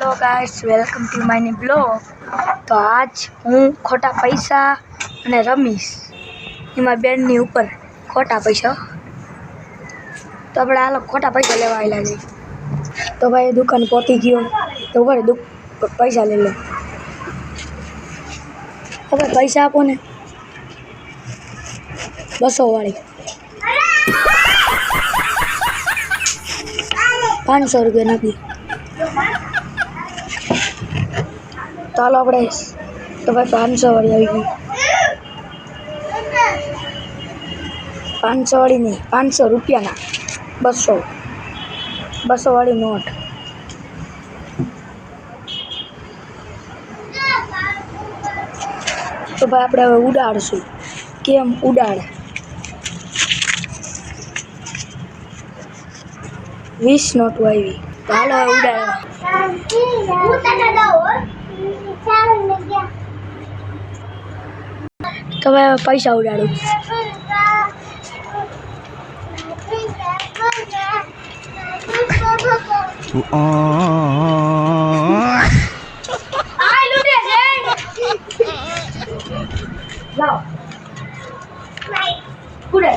Hello guys, welcome to my new blog. તો આજ હું ખોટા પૈસા અને રમીશ એમાં બેનની ઉપર ખોટા પૈસા. તો આપણે હાલો ખોટા પૈસા લેવા આવેલા છે. તો ભાઈ દુકાન પહોંચી ગયો તો ભાઈ પૈસા લઈ લે. હવે પૈસા આપો ને 200 વાળી 500 રૂપિયા નાખી. તો હાલો આપણે તો ભાઈ 500 વાળી આવી ગઈ. 500 વાળી નહીં, 500 રૂપિયાના 200 વાળી નોટ. તો ભાઈ આપણે હવે ઉડાડશું. કેમ ઉડાડે 20 નોટ આવી. તો હાલો હવે ઉડાડવા. તો ભાઈ પૈસા ઉડાડું. લાવ ઉડે.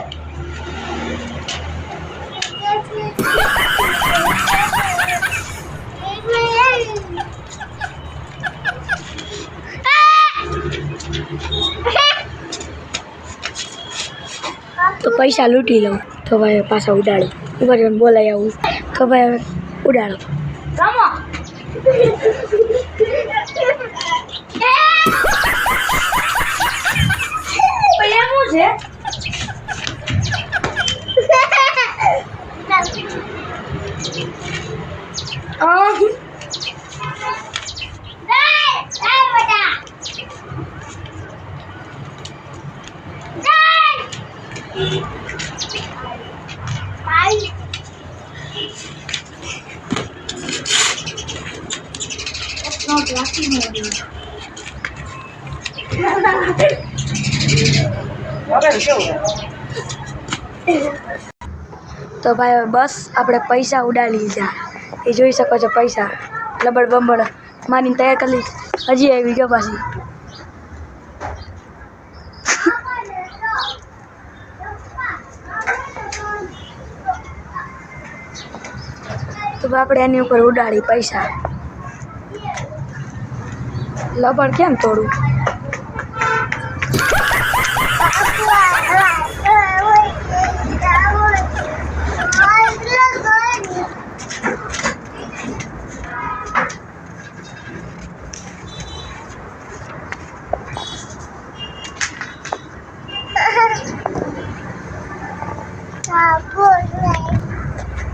તો પૈસા લૂંટી લઉં. તો ભાઈ પાછા ઉડાડું. ઉપર બોલાય આવું. તો ભાઈ હવે ઉડાડો. તો ભાઈ બસ આપણે પૈસા ઉડાડી લીધા. એ જોઈ શકો છો પૈસા લબડ બમબડ મારીને તૈયાર કરી લીધી. હજી આવી ગયો પાછી. તો આપણે એની ઉપર ઉડાડી પૈસા. લબડ કેમ તોડું?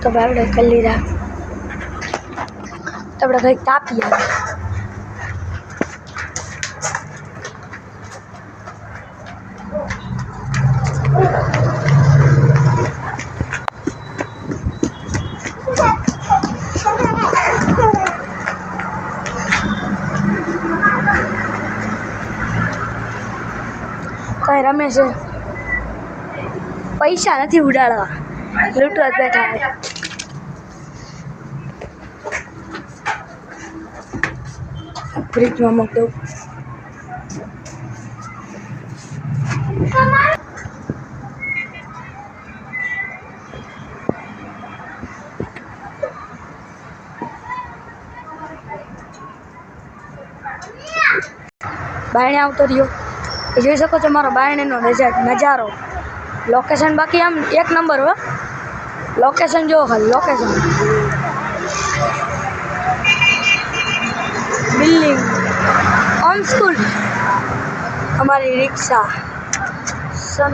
તો આપણે કરી લીધા. તો આપણે કંઈક કાપી આવે. કઈ રમે છે? પૈસા નથી ઉડાડવા, લૂંટવા જ બેઠા છે. ફ્રીજમાં મૂકી દઉં. બાયણે આવતો રહ્યો. એ જોઈ શકો છો મારો બાયણેનો નજારો. લોકેશન બાકી આમ એક નંબર હો. લોકેશન જો ખાલી લોકેશન. બિલ્ડિંગ, હોમ સ્કૂલ, અમારી રિક્ષા, સન.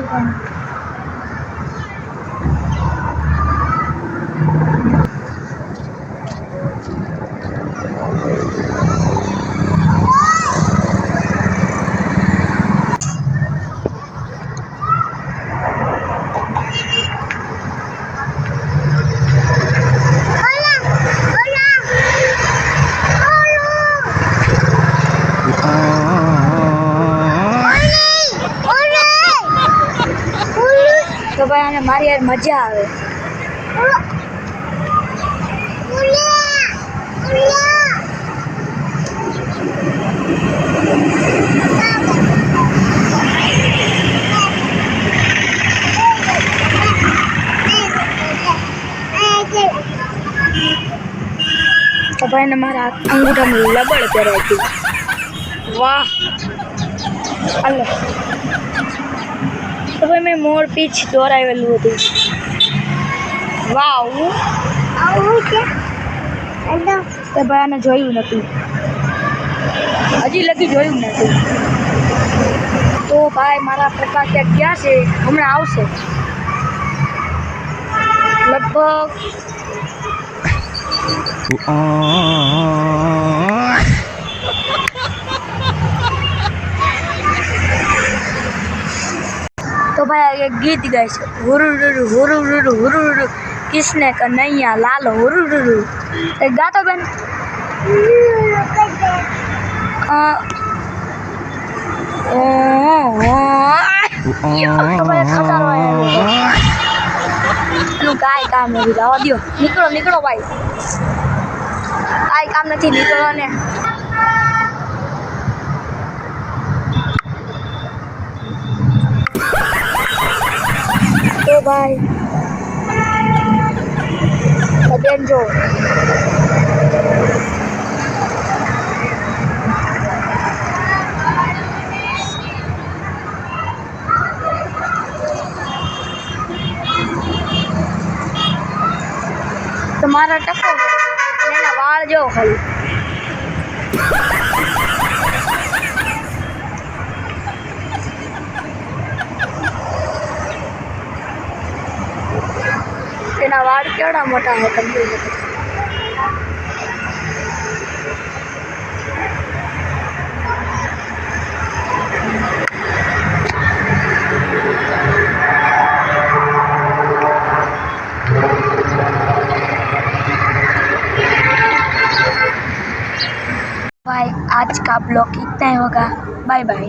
તો ભાઈ આને મારી યાર મજા આવે. ભાઈને મારા અંગૂઠામાં લબડ પહેરાઈ હતી. વાહ હાલો તો ભાઈ મેં મોર પીચ દોરાવેલું હતું. વાવ આવું કે તો ભાઈ આને જોયું નહોતું, હજી લગી જોયું નથી. તો ભાઈ મારા પપ્પા ક્યાંક ગયા છે, હમણાં આવશે લગભગ. તો ભાઈ એક ગીત ગાય છે, હુરુરુરુ હુરુરુરુ હુરુરુરુ કિસને કનૈયા લાલ હુરુરુરુ. એક ગાતો બેન. એનું કાંઈ કામ નથી, લાવવા દો. નીકળો નીકળો ભાઈ, કાંઈ કામ નથી, નીકળો ને. તો ભાઈ બેન જો તમારા ટકો એના વાળ જો ખાલી. એના વાળ કેવડા મોટા હોય તમે જોઈ શકો છો. भाई आज का ब्लॉग इतना ही होगा. Bye bye.